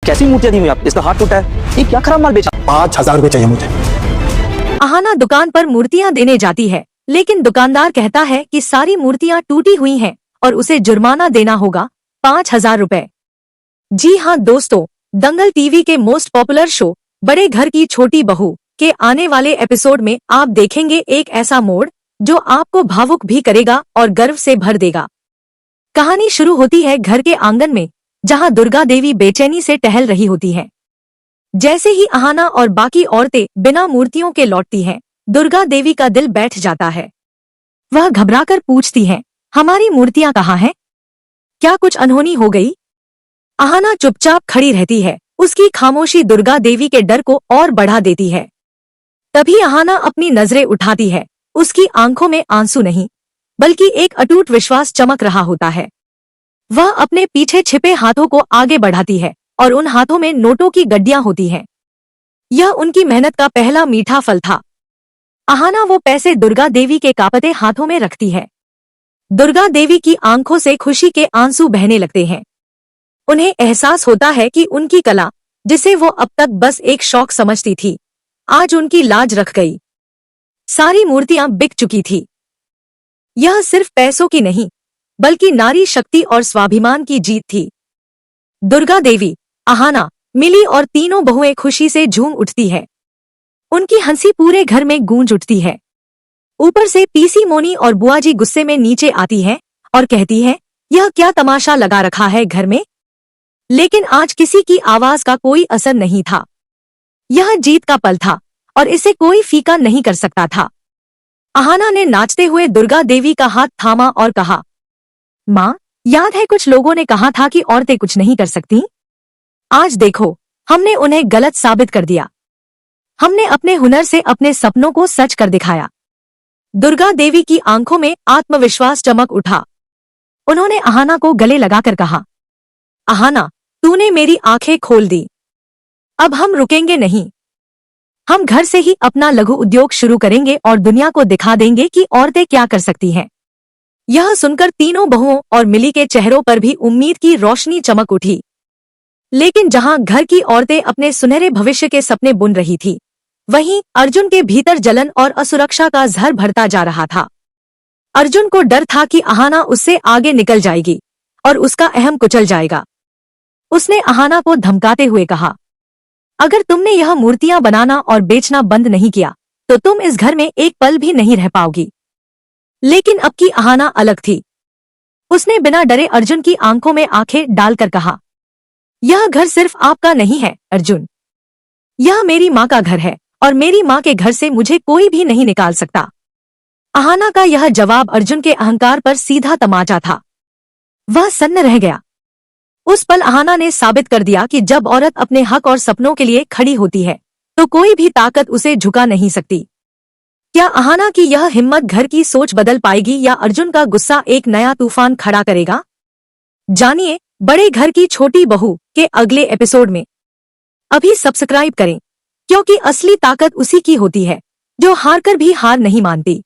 कैसी मूर्तियां दी हुई आप? इसका हाथ टूटा है, ये क्या खराब माल बेचा? 5,000 रुपए चाहिए मुझे। अहाना दुकान पर मूर्तियां देने जाती है, लेकिन दुकानदार कहता है कि सारी मूर्तियां टूटी हुई हैं और उसे जुर्माना देना होगा 5,000 रुपए। जी हाँ दोस्तों, दंगल टीवी के मोस्ट पॉपुलर शो बड़े घर की छोटी बहू के आने वाले एपिसोड में आप देखेंगे एक ऐसा मोड़ जो आपको भावुक भी करेगा और गर्व से भर देगा। कहानी शुरू होती है घर के आंगन में, जहां दुर्गा देवी बेचैनी से टहल रही होती हैं। जैसे ही अहाना और बाकी औरतें बिना मूर्तियों के लौटती हैं, दुर्गा देवी का दिल बैठ जाता है। वह घबराकर पूछती हैं, हमारी मूर्तियां कहाँ हैं? क्या कुछ अनहोनी हो गई? अहाना चुपचाप खड़ी रहती है, उसकी खामोशी दुर्गा देवी के डर को और बढ़ा देती है। तभी अहाना अपनी नजरें उठाती है, उसकी आंखों में आंसू नहीं, बल्कि एक अटूट विश्वास चमक रहा होता है। वह अपने पीछे छिपे हाथों को आगे बढ़ाती है और उन हाथों में नोटों की गड्डियां होती हैं। यह उनकी मेहनत का पहला मीठा फल था। अहाना वो पैसे दुर्गा देवी के कांपते हाथों में रखती है। दुर्गा देवी की आंखों से खुशी के आंसू बहने लगते हैं। उन्हें एहसास होता है कि उनकी कला, जिसे वो अब तक बस एक शौक समझती थी, आज उनकी लाज रख गई। सारी मूर्तियां बिक चुकी थी। यह सिर्फ पैसों की नहीं, बल्कि नारी शक्ति और स्वाभिमान की जीत थी। दुर्गा देवी, अहाना, मिली और तीनों बहुएं खुशी से झूम उठती है। उनकी हंसी पूरे घर में गूंज उठती है। ऊपर से पीसी मोनी और बुआजी गुस्से में नीचे आती है और कहती है, यह क्या तमाशा लगा रखा है घर में? लेकिन आज किसी की आवाज का कोई असर नहीं था। यह जीत का पल था और इसे कोई फीका नहीं कर सकता था। अहाना ने नाचते हुए दुर्गा देवी का हाथ थामा और कहा, माँ, याद है कुछ लोगों ने कहा था कि औरतें कुछ नहीं कर सकती? आज देखो, हमने उन्हें गलत साबित कर दिया। हमने अपने हुनर से अपने सपनों को सच कर दिखाया। दुर्गा देवी की आंखों में आत्मविश्वास चमक उठा। उन्होंने अहाना को गले लगाकर कहा, अहाना, तूने मेरी आंखें खोल दी। अब हम रुकेंगे नहीं। हम घर से ही अपना लघु उद्योग शुरू करेंगे और दुनिया को दिखा देंगे कि औरतें क्या कर सकती हैं। यह सुनकर तीनों बहुओं और मिली के चेहरों पर भी उम्मीद की रोशनी चमक उठी। लेकिन जहां घर की औरतें अपने सुनहरे भविष्य के सपने बुन रही थी, वहीं अर्जुन के भीतर जलन और असुरक्षा का जहर भरता जा रहा था। अर्जुन को डर था कि अहाना उससे आगे निकल जाएगी और उसका अहम कुचल जाएगा। उसने अहाना को धमकाते हुए कहा, अगर तुमने यह मूर्तियां बनाना और बेचना बंद नहीं किया, तो तुम इस घर में एक पल भी नहीं रह पाओगी। लेकिन अब की अहाना अलग थी। उसने बिना डरे अर्जुन की आंखों में आंखें डालकर कहा, यह घर सिर्फ आपका नहीं है अर्जुन। यह मेरी माँ का घर है और मेरी माँ के घर से मुझे कोई भी नहीं निकाल सकता। अहाना का यह जवाब अर्जुन के अहंकार पर सीधा तमाचा था। वह सन्न रह गया। उस पल अहाना ने साबित कर दिया कि जब औरत अपने हक और सपनों के लिए खड़ी होती है, तो कोई भी ताकत उसे झुका नहीं सकती। क्या अहाना की यह हिम्मत घर की सोच बदल पाएगी या अर्जुन का गुस्सा एक नया तूफान खड़ा करेगा? जानिए बड़े घर की छोटी बहू के अगले एपिसोड में। अभी सब्सक्राइब करें, क्योंकि असली ताकत उसी की होती है जो हारकर भी हार नहीं मानती।